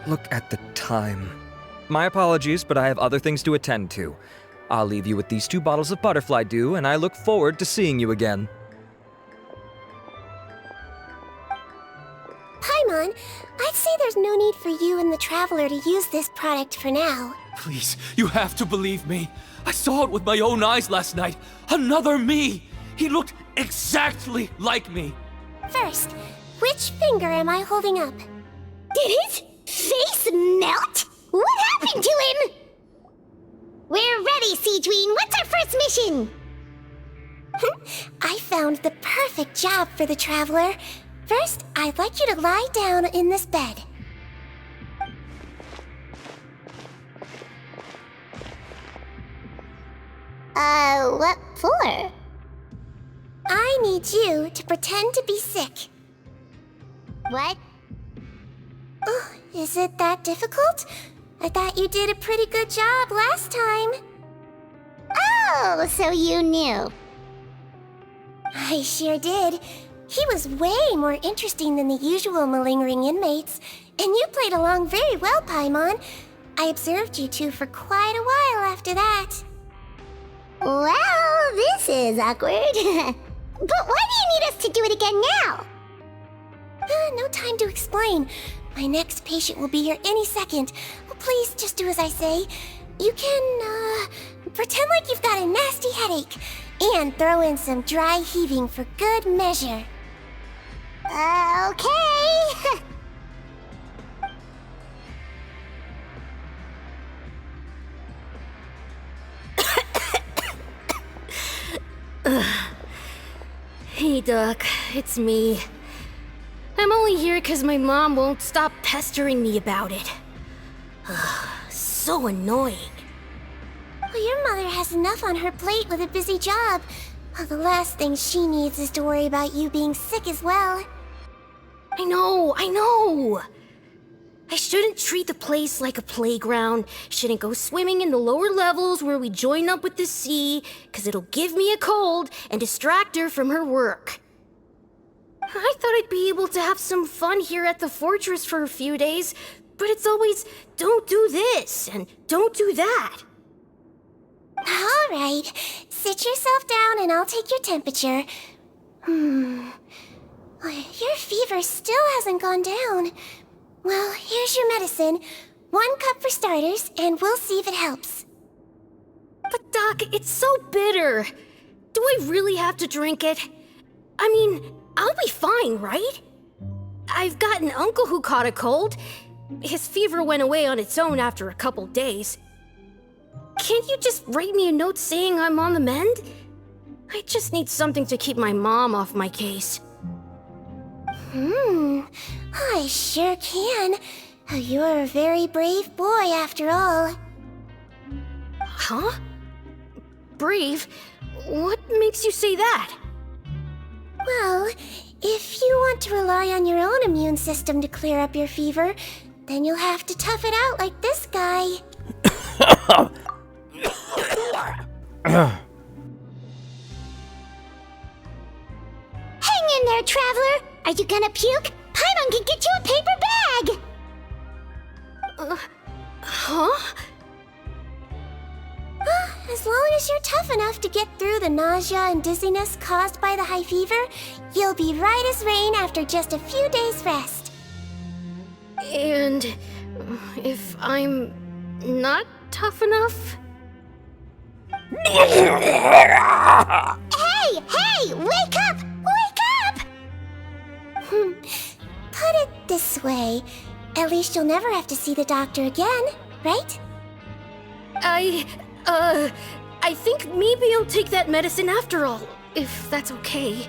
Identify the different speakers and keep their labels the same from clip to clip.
Speaker 1: Look at the time. My apologies, but I have other things to attend to. I'll leave you with these 2 bottles of butterfly dew, and I look forward to seeing you again.
Speaker 2: Paimon, I'd say there's no need for you and the Traveler to use this product for now.
Speaker 3: Please, you have to believe me. I saw it with my own eyes last night. Another me! He looked exactly like me.
Speaker 2: First, which finger am I holding up?
Speaker 4: Did his face melt? What happened to him? We're ready, Sigewinne. What's our first mission?
Speaker 2: I found the perfect job for the Traveler. First, I'd like you to lie down in this bed.
Speaker 4: What for?
Speaker 2: I need you to pretend to be sick.
Speaker 4: What?
Speaker 2: Oh, is it that difficult? I thought you did a pretty good job last time.
Speaker 4: Oh, so you knew.
Speaker 2: I sure did. He was way more interesting than the usual malingering inmates, and you played along very well, Paimon. I observed you two for quite a while after that.
Speaker 4: Well, this is awkward. But why do you need us to do it again now?
Speaker 2: No time to explain. My next patient will be here any second. Please just do as I say. You can, pretend like you've got a nasty headache, and throw in some dry heaving for good measure.
Speaker 4: Okay.
Speaker 5: Hey, Doc, it's me. I'm only here because my mom won't stop pestering me about it. So annoying.
Speaker 2: Well, your mother has enough on her plate with a busy job. Well, the last thing she needs is to worry about you being sick as well.
Speaker 5: I know! I shouldn't treat the place like a playground, shouldn't go swimming in the lower levels where we join up with the sea, because it'll give me a cold and distract her from her work. I thought I'd be able to have some fun here at the fortress for a few days, but it's always, don't do this and don't do that.
Speaker 2: All right, sit yourself down and I'll take your temperature. Your fever still hasn't gone down. Well, here's your medicine. 1 cup for starters, and we'll see if it helps.
Speaker 5: But Doc, it's so bitter. Do I really have to drink it? I mean, I'll be fine, right? I've got an uncle who caught a cold. His fever went away on its own after a couple days. Can't you just write me a note saying I'm on the mend? I just need something to keep my mom off my case.
Speaker 2: I sure can. You're a very brave boy after all.
Speaker 5: Huh? Brave? What makes you say that?
Speaker 2: Well, if you want to rely on your own immune system to clear up your fever, then you'll have to tough it out like this guy.
Speaker 4: Hang in there, Traveler. Are you gonna puke? Paimon can get you a paper bag!
Speaker 5: Huh?
Speaker 2: As long as you're tough enough to get through the nausea and dizziness caused by the high fever, you'll be right as rain after just a few days' rest.
Speaker 5: And if I'm not tough enough?
Speaker 4: Hey! Wake up! Wake up!
Speaker 2: Put it this way. At least you'll never have to see the doctor again, right?
Speaker 5: I think maybe I'll take that medicine after all, if that's okay.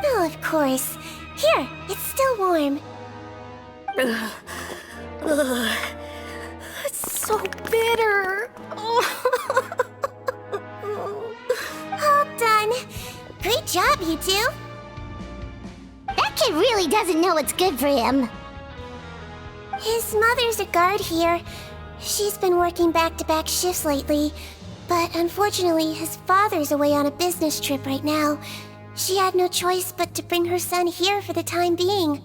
Speaker 2: Oh, of course. Here, it's still warm.
Speaker 5: It's so bitter.
Speaker 2: All done. Great job, you two.
Speaker 4: That kid really doesn't know what's good for him.
Speaker 2: His mother's a guard here. She's been working back-to-back shifts lately, but unfortunately his father's away on a business trip right now. She had no choice but to bring her son here for the time being.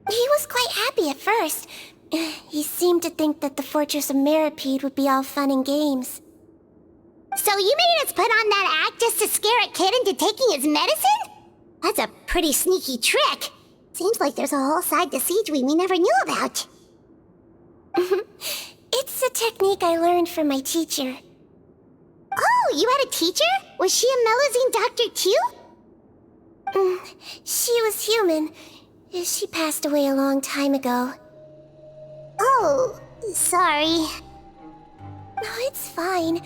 Speaker 2: He was quite happy at first. He seemed to think that the Fortress of Meripede would be all fun and games.
Speaker 4: So you made us put on that act just to scare a kid into taking his medicine? That's a pretty sneaky trick. Seems like there's a whole side to Sigewinne we never knew about.
Speaker 2: It's a technique I learned from my teacher.
Speaker 4: Oh, you had a teacher? Was she a Melusine doctor too?
Speaker 2: She was human. She passed away a long time ago.
Speaker 4: Oh, sorry.
Speaker 2: No, it's fine.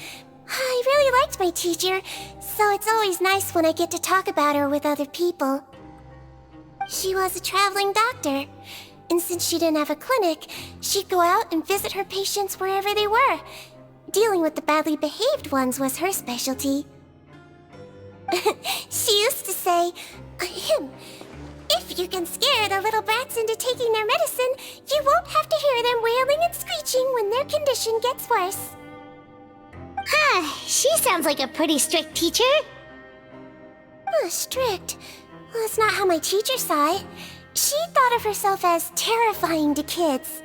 Speaker 2: I really liked my teacher, so it's always nice when I get to talk about her with other people. She was a traveling doctor, and since she didn't have a clinic, she'd go out and visit her patients wherever they were. Dealing with the badly behaved ones was her specialty. She used to say, if you can scare the little brats into taking their medicine, you won't have to hear them wailing and screeching when their condition gets worse.
Speaker 4: She sounds like a pretty strict teacher.
Speaker 2: Strict? Well, that's not how my teacher saw it. She thought of herself as terrifying to kids.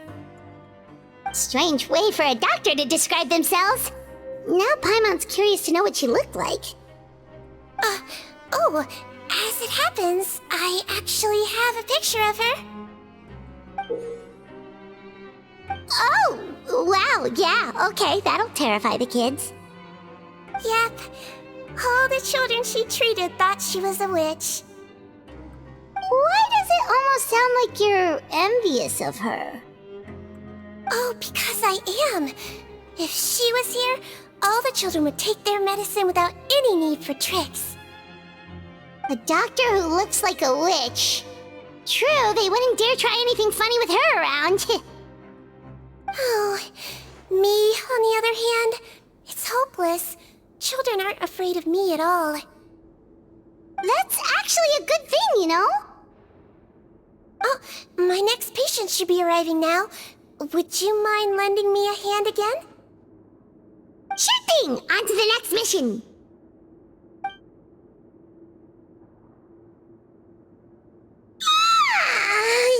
Speaker 4: Strange way for a doctor to describe themselves. Now Paimon's curious to know what she looked like.
Speaker 2: As it happens, I actually have a picture of her.
Speaker 4: Oh, wow, yeah, okay, that'll terrify the kids.
Speaker 2: Yep. All the children she treated thought she was a witch.
Speaker 4: Why does it almost sound like you're envious of her?
Speaker 2: Oh, because I am. If she was here, all the children would take their medicine without any need for tricks.
Speaker 4: A doctor who looks like a witch. True, they wouldn't dare try anything funny with her around.
Speaker 2: Oh, me, on the other hand, it's hopeless. Children aren't afraid of me at all.
Speaker 4: That's actually a good thing, you know?
Speaker 2: Oh, my next patient should be arriving now. Would you mind lending me a hand again?
Speaker 4: Sure thing! On to the next mission!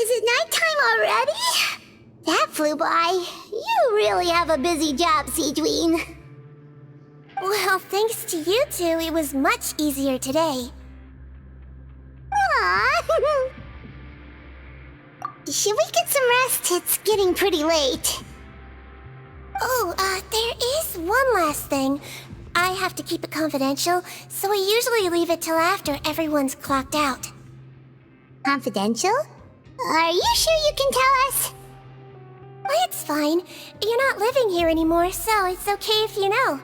Speaker 4: Is it nighttime already? That flew by. You really have a busy job, Sigewinne.
Speaker 2: Well, thanks to you two, it was much easier today.
Speaker 4: Aww. Should we get some rest? It's getting pretty late.
Speaker 2: Oh, there is one last thing. I have to keep it confidential, so I usually leave it till after everyone's clocked out.
Speaker 4: Confidential? Are you sure you can tell us?
Speaker 2: Well, it's fine. You're not living here anymore, so it's okay if you know.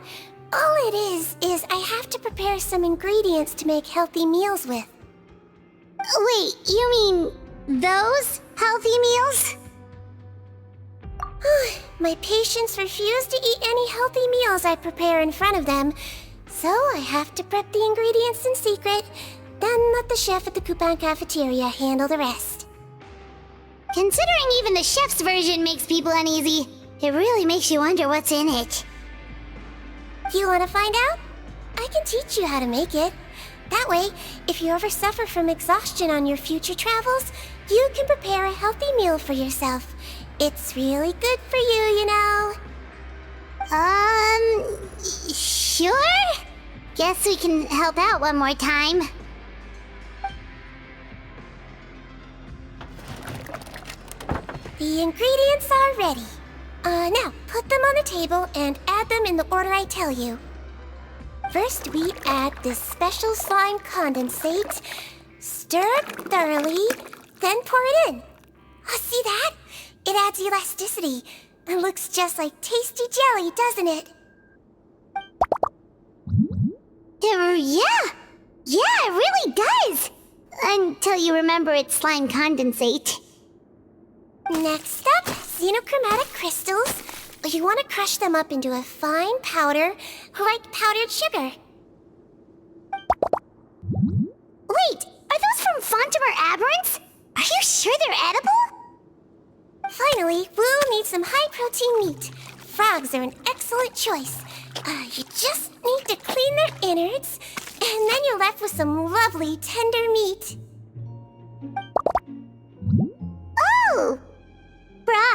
Speaker 2: All it is I have to prepare some ingredients to make healthy meals with.
Speaker 4: Wait, you mean those healthy meals?
Speaker 2: My patients refuse to eat any healthy meals I prepare in front of them, so I have to prep the ingredients in secret, then let the chef at the Coupon cafeteria handle the rest.
Speaker 4: Considering even the chef's version makes people uneasy, it really makes you wonder what's in it.
Speaker 2: You want to find out? I can teach you how to make it. That way, if you ever suffer from exhaustion on your future travels, you can prepare a healthy meal for yourself. It's really good for you, you know.
Speaker 4: Sure? Guess we can help out one more time.
Speaker 2: The ingredients are ready. Now, put them on the table and add them in the order I tell you. First, we add this special slime condensate, stir it thoroughly, then pour it in. See that? It adds elasticity. It looks just like tasty jelly, doesn't it?
Speaker 4: Yeah, it really does. Until you remember it's slime condensate.
Speaker 2: Next up, xenochromatic crystals. You want to crush them up into a fine powder, like powdered sugar.
Speaker 4: Wait, are those from Fontimer Aberrants? Are you sure they're edible?
Speaker 2: Finally, we'll need some high-protein meat. Frogs are an excellent choice. You just need to clean their innards, and then you're left with some lovely, tender meat.
Speaker 4: Oh,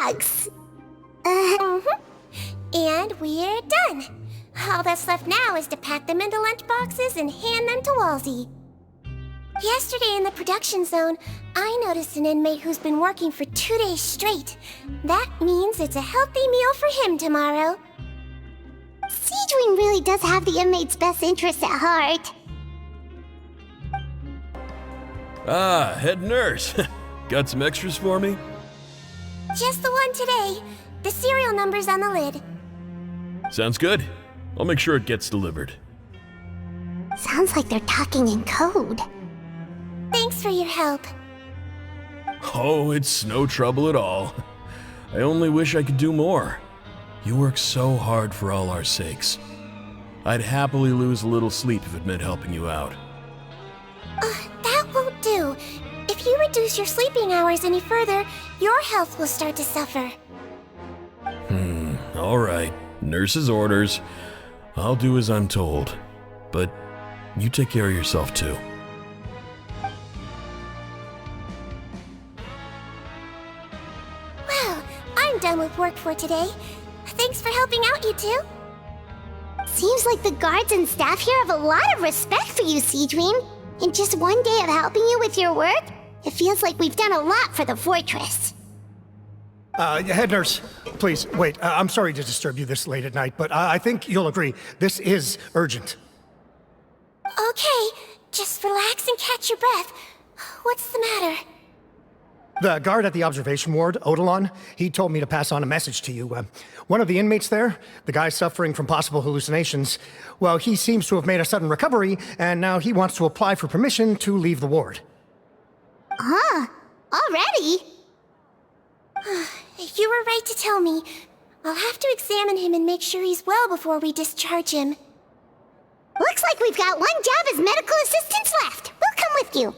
Speaker 4: drugs!
Speaker 2: And we're done. All that's left now is to pack them into lunchboxes and hand them to Walsey. Yesterday in the production zone, I noticed an inmate who's been working for 2 days straight. That means it's a healthy meal for him tomorrow.
Speaker 4: Sigewinne really does have the inmates' best interests at heart.
Speaker 6: Ah, head nurse. Got some extras for me?
Speaker 2: Just the one today. The serial number's on the lid.
Speaker 6: Sounds good. I'll make sure it gets delivered.
Speaker 4: Sounds like they're talking in code.
Speaker 2: Thanks for your help.
Speaker 6: Oh, it's no trouble at all. I only wish I could do more. You work so hard for all our sakes. I'd happily lose a little sleep if it meant helping you out.
Speaker 2: That won't do. If you reduce your sleeping hours any further, your health will start to suffer.
Speaker 6: All right. Nurse's orders. I'll do as I'm told. But you take care of yourself too.
Speaker 2: Well, I'm done with work for today. Thanks for helping out, you two.
Speaker 4: Seems like the guards and staff here have a lot of respect for you, Sigewinne. In just one day of helping you with your work, it feels like we've done a lot for the fortress.
Speaker 7: Head nurse, please, wait. I'm sorry to disturb you this late at night, but I think you'll agree. This is urgent.
Speaker 2: Okay, just relax and catch your breath. What's the matter?
Speaker 7: The guard at the observation ward, Odilon, he told me to pass on a message to you. One of the inmates there, the guy suffering from possible hallucinations, well, he seems to have made a sudden recovery, and now he wants to apply for permission to leave the ward.
Speaker 4: Already?
Speaker 2: You were right to tell me. I'll have to examine him and make sure he's well before we discharge him.
Speaker 4: Looks like we've got one job as medical assistants left. We'll come with you.